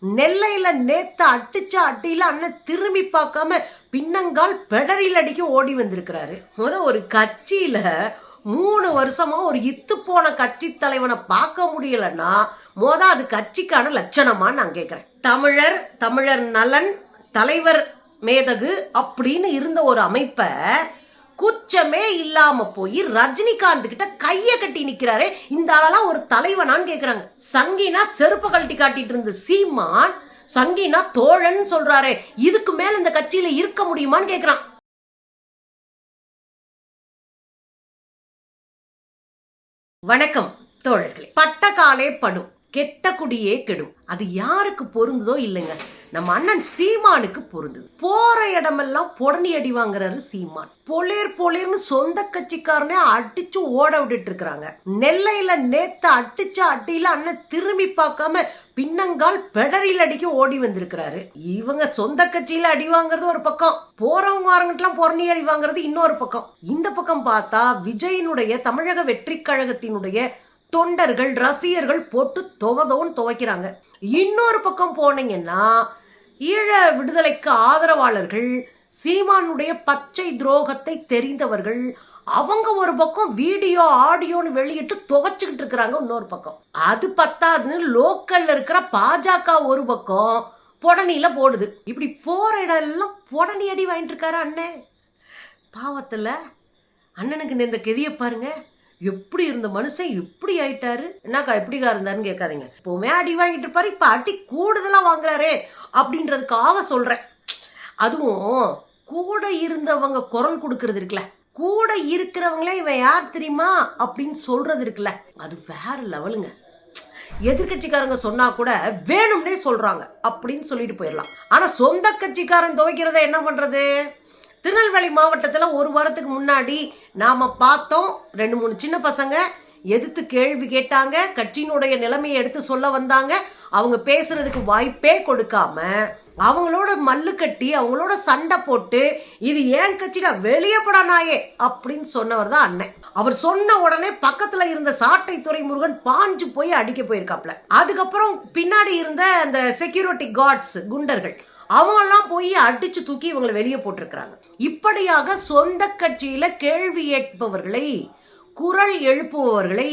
நெல்லையில நேத்து அடிச்ச அட்டியில அண்ணன் திரும்பி பார்க்காம பின்னங்கால் பெடரில் அடிக்க ஓடி வந்திருக்கிறாரு. ஒரு கட்சியில 3 வருஷமா ஒரு இத்து போன கட்சி தலைவனை பார்க்க முடியலன்னா அது கட்சிக்கான லட்சணமா நான் கேட்கிறேன். தமிழர் நலன் தலைவர் மேதகு அப்படின்னு இருந்த ஒரு அமைப்பை குச்சமே இல்லாம போய் ரஜினிகாந்த் கிட்ட கைய கட்டி நிக்கிறாரே, இந்த ஆளெல்லாம் ஒரு தலைவனான்னு கேக்குறாங்க. சங்கினா செருப்பு கழட்டி காட்டிட்டு இருந்த சீமான் சங்கினா தோழன் சொல்றாரே, இதுக்கு மேல இந்த கட்சியில இருக்க முடியுமான்னு கேக்குறான். வணக்கம் தோழர்களே. பட்ட காலே படும், கெட்ட குடியே கெடும். அது யாருக்கு பொருந்ததோ இல்லைங்க, நம்ம அண்ணன் சீமானுக்கு பொருந்தது. போற இடமெல்லாம் பொடனி அடி வாங்குறாரு சீமான். பொலேர்னு சொந்த கட்சிக்காரனே அடிச்சு ஓட விட்டுட்டு இருக்கிறாங்க. நெல்லையில நேத்து அடிச்ச அட்டியில அண்ணன் திரும்பி பார்க்காம பின்னங்கால் பெடரில் அடிக்க ஓடி வந்திருக்கிறாரு. இவங்க சொந்த கட்சியில அடி வாங்குறது ஒரு பக்கம், போறவங்க வரங்கிட்டலாம் பொறணி அடி வாங்குறது இன்னொரு பக்கம். இந்த பக்கம் பார்த்தா விஜயனுடைய தமிழக வெற்றி கழகத்தினுடைய தொண்டர்கள் ரசிகர்கள் போட்டு துவைக்கிறாங்க. இன்னொரு பக்கம் போனீங்கன்னா ஈழ விடுதலைக்கு ஆதரவாளர்கள், சீமானுடைய பச்சை துரோகத்தை தெரிந்தவர்கள், அவங்க ஒரு பக்கம் வீடியோ ஆடியோன்னு வெளியிட்டு துவைச்சுக்கிட்டு இருக்கிறாங்க. இன்னொரு பக்கம் அது பத்தாதுன்னு லோக்கல்ல இருக்கிற பாஜக ஒரு பக்கம் பொடனில போடுது. இப்படி போற இடம் எல்லாம் பொடனி அடி வாங்கிட்டு இருக்காரு அண்ணன். பாவத்துல அண்ணனுக்கு இந்த கெதிய பாருங்க, எப்படி இருந்த மனுஷன் எப்படி ஆயிட்டாரு. என்னக்கா எப்படிக்கா இருந்தாருன்னு கேட்காதீங்க. இப்போவுமே அடி வாங்கிட்டு இருப்பாரு, இப்ப அடி கூடுதலா வாங்குறாரே அப்படின்றதுக்காக சொல்றேன். அதுவும் கூட இருந்தவங்க குரல் கொடுக்கறது இருக்குல்ல, கூட இருக்கிறவங்களே இவன் யார் தெரியுமா அப்படின்னு சொல்றது இருக்குல்ல, அது வேற லெவலுங்க. எதிர்கட்சிக்காரங்க சொன்னா கூட வேணும்னே சொல்றாங்க அப்படின்னு சொல்லிட்டு போயிடலாம். ஆனா சொந்த கட்சிக்காரன் துவைக்கிறத என்ன பண்றது? திருநெல்வேலி மாவட்டத்தில் ஒரு வாரத்துக்கு முன்னாடி நாம் பார்த்தோம், 2-3 சின்ன பசங்க எதிர்த்து கேள்வி கேட்டாங்க, கட்சியினுடைய நிலைமையை எடுத்து சொல்ல வந்தாங்க. அவங்க பேசுறதுக்கு வாய்ப்பே கொடுக்காம அவங்களோட மல்லு கட்டி அவங்களோட சண்டை போட்டு இது ஏன் கட்சிடா வெளியே படா நாயே அப்படின்னு சொன்னவர் தான் அண்ணன். அவர் சொன்ன உடனே பக்கத்துல இருந்த சாட்டை துறை முருகன் பாஞ்சு போய் அடிக்க போயிருக்காப்ல. அதுக்கப்புறம் பின்னாடி இருந்த அந்த செக்யூரிட்டி கார்ட்ஸ் குண்டர்கள் அவங்கெல்லாம் போய் அடிச்சு தூக்கி இவங்களை வெளியே போட்டிருக்கிறாங்க. இப்படியாக சொந்த கட்சியில கேள்வி கேட்பவர்களை, குரல் எழுப்புபவர்களை,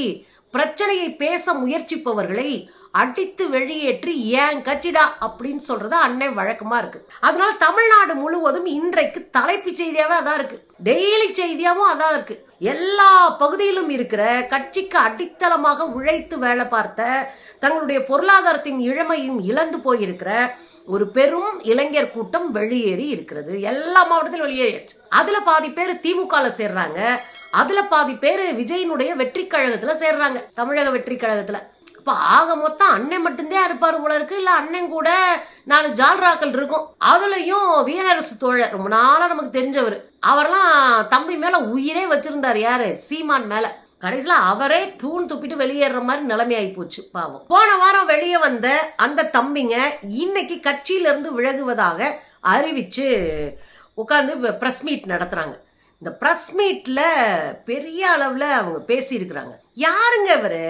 பிரச்சனையை பேச முயற்சிப்பவர்களை அடித்து வெளியேற்றி ஏன் கட்சிடா அப்படின்னு சொல்றது அண்ணன் வழக்கமா இருக்கு. அதனால தமிழ்நாடு முழுவதும் இன்றைக்கு தலைப்பு செய்தியாவே அதான் இருக்கு, டெய்லி செய்தியாவும் அதான் இருக்கு. எல்லா பகுதியிலும் இருக்கிற கட்சிக்கு அடித்தளமாக உழைத்து வேலை பார்த்த, தங்களுடைய பொருளாதாரத்தின் இழமையும் இழந்து போயிருக்கிற ஒரு பெரும் இளைஞர் கூட்டம் வெளியேறி இருக்கிறது. எல்லா மாவட்டத்திலும் வெளியேறியாச்சு. அதுல பாதி பேர் திமுகல சேர்றாங்க, அதுல பாதி பேர் விஜயனுடைய வெற்றி கழகத்துல சேர்றாங்க, தமிழக வெற்றி கழகத்துல. இப்ப ஆக மொத்தம் அண்ணன் மட்டும்தான் இருப்பாரு போல இருக்கு, இல்ல அண்ணன் கூட 4 ஜால்ராக்கள் இருக்கும். அதுலயும் வீரரசு தோழர் ரொம்ப நாளா நமக்கு தெரிஞ்சவர், அவரெல்லாம் தம்பி மேல உயிரே வச்சிருந்தாரு. யாரு? சீமான் மேல. கடைசியில அவரே தூண் துப்பிட்டு வெளியேற மாதிரி நிலைமை ஆகி போச்சு பாவம். போன வாரம் வெளியே வந்த அந்த தம்பிங்க இன்னைக்கு கட்சியில இருந்து விலகுவதாக அறிவிச்சு உட்காந்து பிரஸ் மீட் நடத்துறாங்க. இந்த பிரஸ் மீட்ல பெரிய அளவுல அவங்க பேசி இருக்கிறாங்க. யாருங்க இவரு?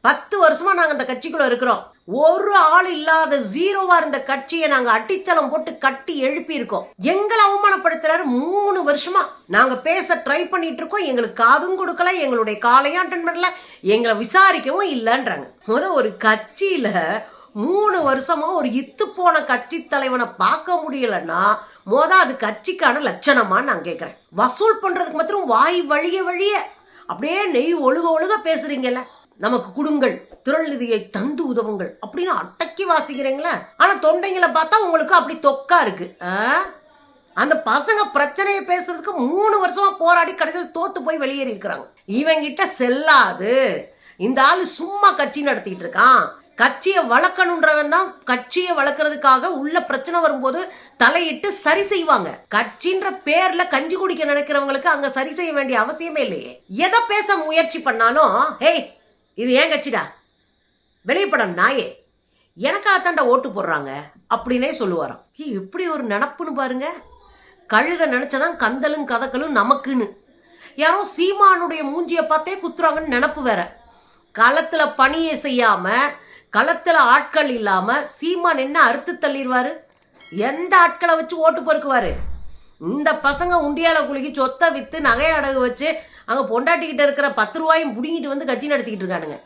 10 வருஷமா நாங்க இந்த கட்சிக்குள்ள இருக்கிறோம், ஒரு ஆள் இல்லாத ஜீரோவா இருந்த கட்சியை நாங்க அடித்தளம் போட்டு கட்டி எழுப்பி இருக்கோம். எங்களை அவமானப்படுத்துறாரு. 3 வருஷமா நாங்க பேச ட்ரை பண்ணிட்டு இருக்கோம், எங்களுக்கு காதும் கொடுக்கல, எங்களுடைய காலையும் அட்டன் பண்ணல, எங்களை விசாரிக்கவும் இல்லைன்றாங்க. ஒரு கட்சியில 3 வருஷமா ஒரு இத்து போன கட்சி தலைவனை பார்க்க முடியலன்னா அது கட்சிக்கான லட்சணமான்னு நான் கேட்கிறேன். வசூல் பண்றதுக்கு மாத்திரம் வாய் வழிய அப்படியே நெய் ஒழுக பேசுறீங்கல்ல, நமக்கு கொடுங்கள், திரள் நிதியை தந்து உதவுங்கள் அப்படின்னு அடக்கி வாசிக்கிறீங்களா? ஆனா தொண்டைங்களை பார்த்தா உங்களுக்கு அப்படி தொக்கா இருக்கு. அந்த பசங்க பிரச்சனையை பேசுறதுக்கு 3 வருஷமா போராடி கடைசியில் தோத்து போய் வெளியேறி இருக்கிறாங்க. இவங்கிட்ட செல்லாது. இந்த ஆளு சும்மா கட்சி நடத்திட்டு இருக்கான். கட்சியை வளர்க்கணுன்றவன் தான் கட்சியை வளர்க்கறதுக்காக உள்ள பிரச்சனை வரும்போது தலையிட்டு சரி செய்வாங்க. கட்சின்ற பேர்ல கஞ்சி குடிக்க நினைக்கிறவங்களுக்கு அங்க சரி செய்ய வேண்டிய அவசியமே இல்லையே. எதை பேச முயற்சி பண்ணாலும் ஏய் இது ஏன் கட்சிடா, வெளியப்படம் நாயே, எனக்காத்தாண்ட ஓட்டு போடுறாங்க அப்படின்னே சொல்லுவாராம். எப்படி ஒரு நினப்புன்னு பாருங்க. கழுத நினைச்சதான் கந்தலும் கதக்கலும் நமக்குன்னு. யாரோ சீமானுடைய மூஞ்சியை பார்த்தே குத்துறாங்கன்னு நினப்பு வேற. களத்துல பணியை செய்யாம களத்துல ஆட்கள் இல்லாம சீமான் என்ன அறுத்து தள்ளிடுவாரு? எந்த ஆட்களை வச்சு ஓட்டு பொறுக்குவாரு? இந்த பசங்க உண்டியால குலுக்கி சொத்தை வித்து நகை அடகு வச்சு அங்க பொண்டாட்டிக்கிட்ட இருக்கிற 10 ரூபாயும் புடிங்கிட்டு வந்து கட்சி நடத்திக்கிட்டு இருக்கானுங்க.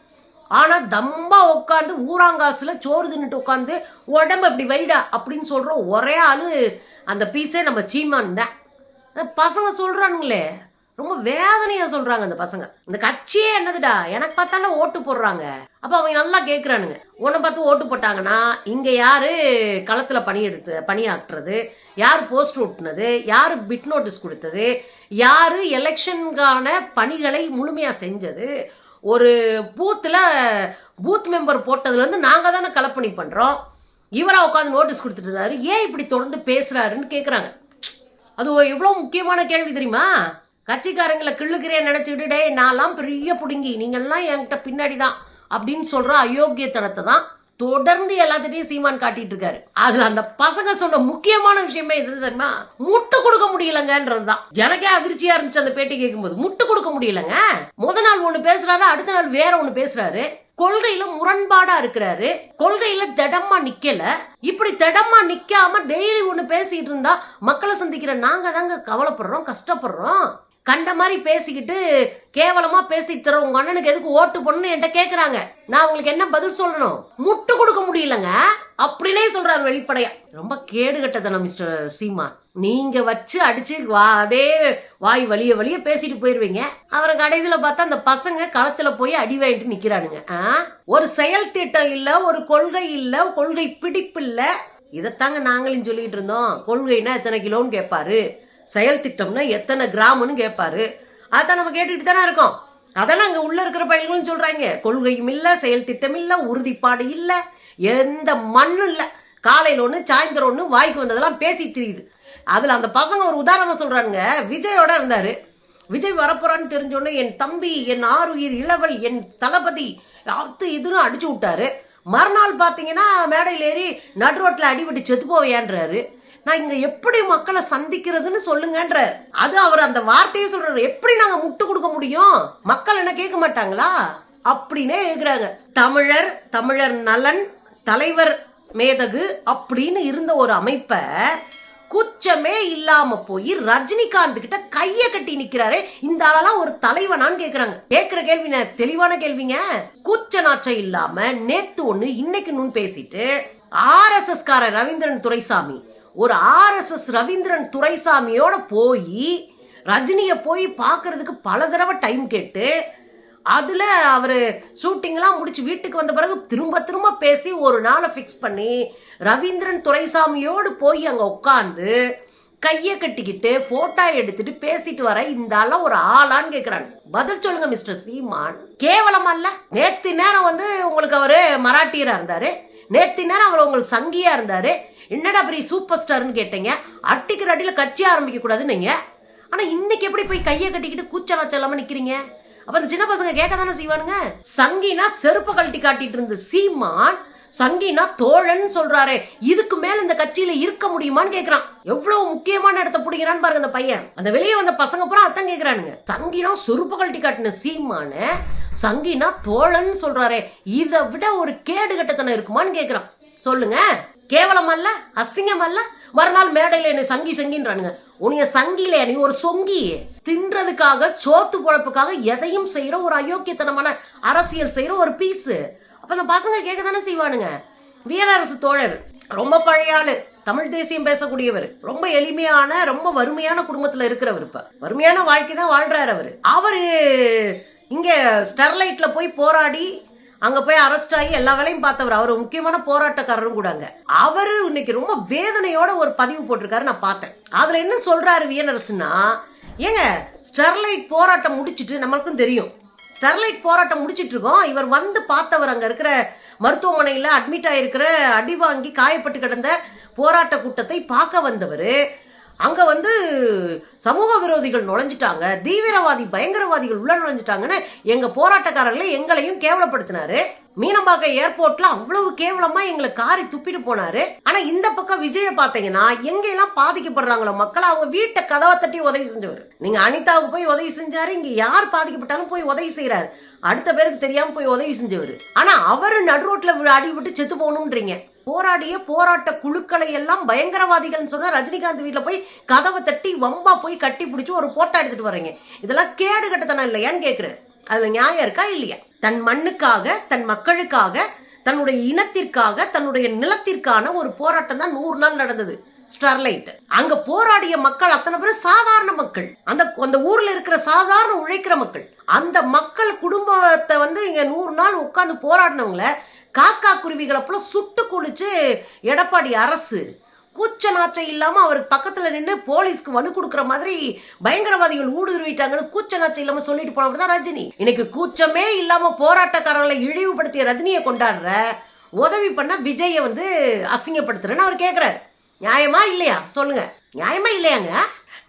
ஆனா தம்பா உட்காந்து ஊராங்காசுல சோறு தின்னுட்டு உட்காந்து உடம்பு அப்படி வைடா அப்படின்னு சொல்ற ஒரே ஆளு அந்த பீஸே நம்ம சீமான் தான். பசங்க சொல்றானுங்களே, ரொம்ப வேதனையா சொல்றாங்க அந்த பசங்க. இந்த கட்சியே என்னதுடா, எனக்கு பார்த்தாலும் ஓட்டு போடுறாங்க. அப்ப அவங்க நல்லா கேட்குறானுங்க, உன்னை பார்த்து ஓட்டு போட்டாங்கன்னா இங்க யாரு களத்துல பணியாற்றுறது, யார் போஸ்ட் ஓட்டுனது, யாரு பிட் நோட்டீஸ் கொடுத்தது, யாரு எலெக்ஷனுக்கான பணிகளை முழுமையா செஞ்சது, ஒரு பூத் மெம்பர் போட்டதுல இருந்து நாங்க தானே களப்பணி பண்றோம், இவரா உட்காந்து நோட்டீஸ் கொடுத்துட்டு இருந்தாரு, ஏன் இப்படி தொடர்ந்து பேசுறாருன்னு கேட்குறாங்க. அது எவ்வளவு முக்கியமான கேள்வி தெரியுமா? கட்சிக்காரங்களை கிள்ளுக்கிறேன் நினைச்சுக்கிட்டு, டே நான்லாம் பெரிய புடுங்கி, நீங்கள்லாம் என்கிட்ட பின்னாடி தான் அப்படின்னு சொல்ற அயோக்கியத்தனத்தை தான் தொடர்ந்து எல்லாத்திட்டையும் சீமான் காட்டிட்டு இருக்காரு. அதுல அந்த பசங்க சொன்ன முக்கியமான விஷயமே எது தெரியுமா? முட்டு கொடுக்க முடியலங்கன்றதுதான். எனக்கே அதிர்ச்சியா இருந்துச்சு அந்த பேட்டி கேட்கும்போது. முட்டு கொடுக்க முடியலங்க. முத நாள் ஒண்ணு பேசுறாரு, அடுத்த நாள் வேற ஒண்ணு பேசுறாரு. கொள்கையில முரண்பாடா இருக்கிறாரு, கொள்கையில திடமா நிக்கல. இப்படி திடமா நிக்காம டெய்லி ஒண்ணு பேசிட்டு இருந்தா மக்களை சந்திக்கிற நாங்க தாங்க கவலைப்படுறோம், கஷ்டப்படுறோம். கண்ட மாதிரி பேசிக்கிட்டு கேவலமா பேசிட்டு தர உங்க அண்ணனுக்கு எதுக்கு ஓட்டு போடணும்னு என்கிட்ட கேக்குறாங்க. நான் உங்களுக்கு என்ன பதில் சொல்லணும்? முட்டு கொடுக்க முடியலங்க அப்படின்னே சொல்றாரு வெளிப்படையா. ரொம்ப கேடுகட்டதனம் மிஸ்டர் சீமான். நீங்க வச்சு அடிச்சு அப்படியே வாய் வலிய பேசிட்டு போயிருவீங்க. அவரை கடைசியில பார்த்தா அந்த பசங்க களத்துல போய் அடி வாங்கிட்டு நிக்கிறானுங்க. ஒரு செயல் திட்டம் இல்ல, ஒரு கொள்கை இல்ல, கொள்கை பிடிப்பு இல்ல. இதைத்தாங்க நாங்களும் சொல்லிட்டு இருந்தோம். கொள்கைன்னா எத்தனை கிலோன்னு கேட்பாரு, செயல் திட்டம்னா எத்தனை கிராம்னு கேட்பாரு. அதான் நம்ம கேட்டுட்டு தானே இருக்கோம். அதெல்லாம் அங்க உள்ள இருக்கிற பயிர்களும் சொல்றாங்க, கொள்கையும் இல்ல, செயல் திட்டம் இல்ல, உறுதிப்பாடு இல்ல, எந்த மண்ணும் இல்ல. காலையில ஒண்ணு சாயந்தரம் ஒண்ணு வாய்க்கு வந்ததெல்லாம் பேசி தெரியுது. அதுல அந்த பசங்க ஒரு உதாரணம் சொல்றானுங்க. விஜயோட இருந்தாரு, விஜய் வரப்போறான்னு தெரிஞ்சோடனே என் தம்பி, என் ஆறுயிர் இளவல், என் தளபதி அது இதுன்னு அடிச்சு விட்டாரு. மறுநாள் பாத்தீங்கன்னா மேடையில் ஏறி நடு ரோட்ல அடிபட்டு செத்து போவையான்றாரு. நான் இங்க எப்படி மக்களை சந்திக்கிறதுன்னு சொல்லுங்கன்றார். அது அவர் அந்த வார்த்தையை சொல்றாரு. எப்படி நாங்க முட்டு கொடுக்க முடியும்? மக்கள் என்ன கேட்க மாட்டாங்களா அப்படின்னே கேக்குறாங்க. தமிழர் நலன், தலைவர் மேதகு அப்படின்னு இருந்த ஒரு அமைப்பை குச்சமே இல்லாம போய் ரஜினிகாந்த் கிட்ட கைய கட்டி நிக்கிறாரு. இந்த ஆளெல்லாம் ஒரு தலைவனான்னு கேக்குறாங்க. கேக்குற கேள்வி தெளிவான கேள்விங்க. கூச்ச நாச்சம் இல்லாம நேத்து ஒண்ணு இன்னைக்கு நூன் பேசிட்டு RSS கார ரவீந்திரன் துரைசாமி, ஒரு RSS ரவீந்திரன் துரைசாமியோட போய் ரஜினியை போய் பார்க்கறதுக்கு பல தடவை டைம் கேட்டு, அதுல அவரு ஷூட்டிங்லாம் முடிச்சு வீட்டுக்கு வந்த பிறகு திரும்ப பேசி ஒரு நாளை ஃபிக்ஸ் பண்ணி ரவீந்திரன் துரைசாமியோடு போய் அங்க உட்காந்து கையை கட்டிக்கிட்டு போட்டோ எடுத்துட்டு பேசிட்டு வர இந்த ஆள ஒரு ஆளான்னு கேக்குறாங்க. பதில் சொல்லுங்க மிஸ்டர் சீமான். கேவலம் அல்ல? நேத்து நேரம் உங்களுக்கு அவரு மராட்டியரா இருந்தாரு, நேத்து நேரம் அவர் உங்களுக்கு சங்கியா இருந்தாரு. என்னடா பெரிய சூப்பர் ஸ்டார்னு கேட்டீங்க, அட்டிக்கிற அடியில கட்சி ஆரம்பிக்க கூடாதுன்னு நீங்க. ஆனா இன்னைக்கு எப்படி போய் கையை கட்டிக்கிட்டு கூச்சலாச்சம் இல்லாம நிக்கிறீங்க? அப்ப அந்த சின்ன பசங்க கேட்க தானே செய்வானுங்க. சங்கினா செருப்பு கழட்டி காட்டிட்டு இருந்த சீமான் சங்கினா தோழன் சொல்றாரு. இதுக்கு மேல இந்த கட்சியில இருக்க முடியுமான்னு கேக்குறான். எவ்வளவு முக்கியமான இடத்த பிடிக்கிறான்னு பாருங்க அந்த பையன். அந்த வெளியே வந்த பசங்க பூரா அதான் கேக்குறானுங்க. சங்கினா செருப்பு கழட்டி காட்டின சீமான சங்கினா தோழன் சொல்றாரு. இதை விட ஒரு கேடு கட்டத்தனம் இருக்குமான்னு கேக்குறான். சொல்லுங்க. கேவலம் அல்ல? அசிங்கம் அல்ல? மறுநாள் மேடையில என்ன சங்கின்றானுங்க. உனிய சங்கில நீ ஒரு சொங்கி. தின்றதுக்காக சோத்து குழப்புக்காக எதையும் செய்யற ஒரு அயோக்கியத்தனமான அரசியல் செய்யற ஒரு பீஸ். அப்ப அந்த பசங்க கேட்க தானே செய்வானுங்க. வீரரசு தோழர் ரொம்ப பழைய ஆளு, தமிழ் தேசியம் பேசக்கூடியவர், ரொம்ப எளிமையான ரொம்ப வறுமையான குடும்பத்துல இருக்கிறவர். இப்ப வறுமையான வாழ்க்கை தான் வாழ்றாரு அவரு இங்க ஸ்டெர்லைட்ல போய் போராடி அங்க போய் அரெஸ்ட் ஆகி எல்லா வேலையும் பார்த்தவர். அவர் முக்கியமான போராட்டக்காரரும் கூடாங்க. அவரு இன்னைக்கு ரொம்ப வேதனையோட ஒரு பதிவு போட்டிருக்காரு, நான் பார்த்தேன். அதுல என்ன சொல்றாரு வீரரசுன்னா, ஏங்க ஸ்டெர்லைட் போராட்டம் முடிச்சுட்டு, நம்மளுக்கும் தெரியும் ஸ்டெர்லைட் போராட்டம் முடிச்சிட்டு இருக்கோம், இவர் பார்த்தவர் அங்க இருக்கிற மருத்துவமனையில அட்மிட் ஆயிருக்கிற அடி வாங்கி காயப்பட்டு கிடந்த போராட்ட கூட்டத்தை பார்க்க வந்தவர். அங்க வந்து சமூக விரோதிகள் நுழைஞ்சிட்டாங்க, தீவிரவாதி பயங்கரவாதிகள் உள்ள நுழைஞ்சிட்டாங்கன்னு எங்க போராட்டக்காரர்களை எங்களையும் கேவலப்படுத்தினாரு. மீனம்பாக்கம் ஏர்போர்ட்ல அவ்வளவு கேவலமா எங்களை காரி துப்பிட்டு போனாரு. ஆனா இந்த பக்கம் விஜய பாத்தீங்கன்னா எங்கெல்லாம் பாதிக்கப்படுறாங்களோ மக்கள் அவங்க வீட்டை கதவை தட்டி உதவி செஞ்சவர். நீங்க அனிதாவுக்கு போய் உதவி செஞ்சாரு, இங்க யார் பாதிக்கப்பட்டாலும் போய் உதவி செய்யறாரு, அடுத்த பேருக்கு தெரியாம போய் உதவி செஞ்சவர். ஆனா அவரு நடு ரோட்ல அடிபட்டு செத்து போகணும்ன்றீங்க. போராடிய போராட்ட குழுக்களை எல்லாம் பயங்கரவாதிகள் சொன்னா ரஜினிகாந்த் வீட்டுல போய் கதவை தட்டி வம்பா போய் கட்டி பிடிச்சி ஒரு போட்டோ எடுத்துட்டு வர்றீங்க. இதெல்லாம் கேடு கட்டத்தனம் இல்லையான்னு கேட்கிறேன். அதுல நியாயம் இருக்கா இல்லையா? தன் மண்ணுக்காக, தன் மக்களுக்காக, தன்னுடைய இனத்திற்காக, தன்னுடைய நிலத்திற்கான ஒரு போராட்டம் தான் 100 நாள் நடந்தது ஸ்டெர்லைட். அங்க போராடிய மக்கள் அத்தனை பேரும் சாதாரண மக்கள், அந்த ஊர்ல இருக்கிற சாதாரண உழைக்கிற மக்கள். அந்த மக்கள் குடும்பத்தை வந்து இங்க 100 நாள் உட்கார்ந்து போராடினவங்கள காக்கா குருவிகளை போல சுட்டு குளிச்சு எடப்பாடி அரசு கூச்ச நாச்சம் இல்லாம அவருக்கு பக்கத்துல நின்று போலீஸ்க்கு வலு கொடுக்குற மாதிரி பயங்கரவாதிகள் ஊடுருவிட்டாங்கன்னு கூச்ச நாச்சம் இல்லாம சொல்லிட்டு போனவர்தான் ரஜினி. இன்னைக்கு கூச்சமே இல்லாம போராட்டக்காரர்களை இழிவுபடுத்திய ரஜினியை கொண்டாடுற, உதவி பண்ண விஜயை வந்து அசிங்கப்படுத்துறேன்னு அவர் கேட்கிறாரு. நியாயமா இல்லையா சொல்லுங்க? நியாயமா இல்லையாங்க?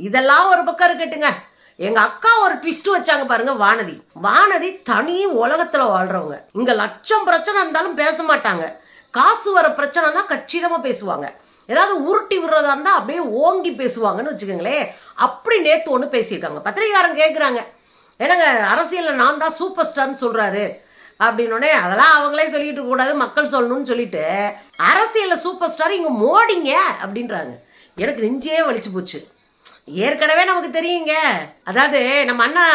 இதெல்லாம் ஒரு பக்கம் இருக்கட்டுங்க. எங்க அக்கா ஒரு ட்விஸ்ட் வச்சாங்க பாருங்க. வானதி தனி உலகத்துல வாழ்றவங்க. இங்க லட்சம் பிரச்சனை இருந்தாலும் பேச மாட்டாங்க. காசு வர பிரச்சனைனா கச்சிதமா பேசுவாங்க. ஏதாவது உருட்டி விடுறதா இருந்தா அப்படியே ஓங்கி பேசுவாங்கன்னு வச்சுக்கோங்களேன். அப்படி நேத்து ஒண்ணு பேசியிருக்காங்க. பத்திரிகாரன் கேட்குறாங்க, என்னங்க அரசியல்ல நான் தான் சூப்பர் ஸ்டார்னு சொல்றாரு அப்படின்னோடனே, அதெல்லாம் அவங்களே சொல்லிட்டு இருக்க கூடாது, மக்கள் சொல்லணும்னு சொல்லிட்டு அரசியல்ல சூப்பர் ஸ்டார் இங்க மோடிங்க அப்படின்றாங்க. எனக்கு நெஞ்சே வலிச்சு போச்சு. ஏற்கனவே நமக்கு தெரியுங்க. அதாவது நம்ம அண்ணா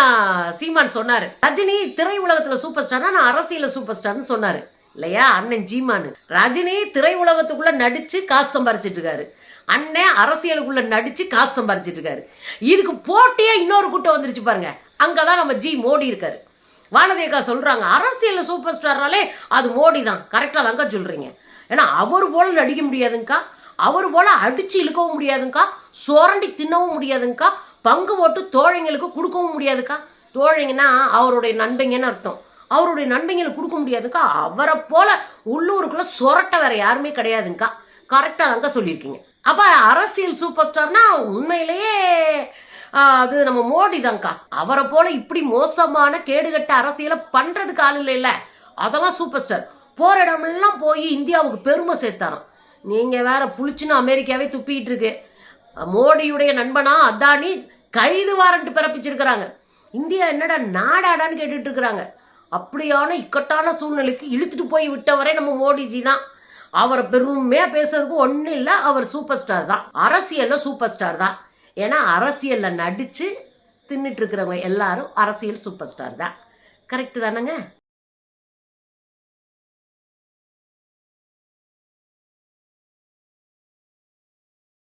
சீமான் சொன்னாரு, ரஜினி திரை உலகத்துல சூப்பர் ஸ்டார்னா நான் அரசியல சூப்பர் ஸ்டார்னு சொன்னாரு இல்லையா அண்ணன் சீமான். ரஜினி திரை உலகத்துக்குள்ள நடிச்சு காசு சம்பாரிச்சிட்டு இருக்காரு, அண்ணன் அரசியலுக்குள்ள நடிச்சு காசு சம்பாரிச்சிட்டு இருக்காரு. இதுக்கு போட்டியா இன்னொரு கூட்டம் வந்துருச்சு பாருங்க. அங்கதான் நம்ம மோடி இருக்காரு. வானதியக்கா சொல்றாங்க அரசியல்ல சூப்பர் ஸ்டார்னாலே அது மோடி தான். கரெக்டா தாங்க சொல்றீங்க. ஏன்னா அவர் போல நடிக்க முடியாதுங்கக்கா, அவர் போல அடிச்சு இழுக்கவும் முடியாதுங்கக்கா, சுரண்டி தின்னவும் முடியாதுங்கக்கா, பங்கு போட்டு தோழைங்களுக்கு கொடுக்கவும் முடியாதுக்கா. தோழைங்கன்னா அவருடைய நண்பங்கன்னு அர்த்தம். அவருடைய நண்பங்களுக்கு கொடுக்க முடியாதுக்கா. அவரை போல உள்ளூருக்குள்ள சொரட்ட வேற யாருமே கிடையாதுங்கக்கா. கரெக்டா தாங்க சொல்லியிருக்கீங்க. அப்ப அரசியல் சூப்பர் ஸ்டார்னா உண்மையிலேயே அது நம்ம மோடி தான்க்கா. அவரை போல இப்படி மோசமான கேடுகட்ட அரசியலை பண்றதுக்கு ஆள் இல்ல. அதெல்லாம் சூப்பர் ஸ்டார். போற இடமெல்லாம் போய் இந்தியாவுக்கு பெருமை சேர்த்தாராம். நீங்க வேற புளிச்சுன்னு அமெரிக்காவே துப்பிக்கிட்டு இருக்கு. மோடியுடைய நண்பனா அதானி கைது வாரண்ட் பிறப்பிச்சிருக்கிறாங்க. இந்தியா என்னடா நாடாடான்னு கேட்டுட்டு இருக்கிறாங்க. அப்படியான இக்கட்டான சூழ்நிலைக்கு இழுத்துட்டு போய் விட்டவரே நம்ம மோடிஜி தான். அவரை பெருமையா பேசுறதுக்கு ஒன்றும் இல்லை, அவர் சூப்பர் ஸ்டார் தான், அரசியல்ல சூப்பர் ஸ்டார் தான். ஏன்னா அரசியல்ல நடிச்சு தின்னுட்டு இருக்கிறவங்க எல்லாரும் அரசியல் சூப்பர் ஸ்டார் தான். கரெக்டு தானேங்க?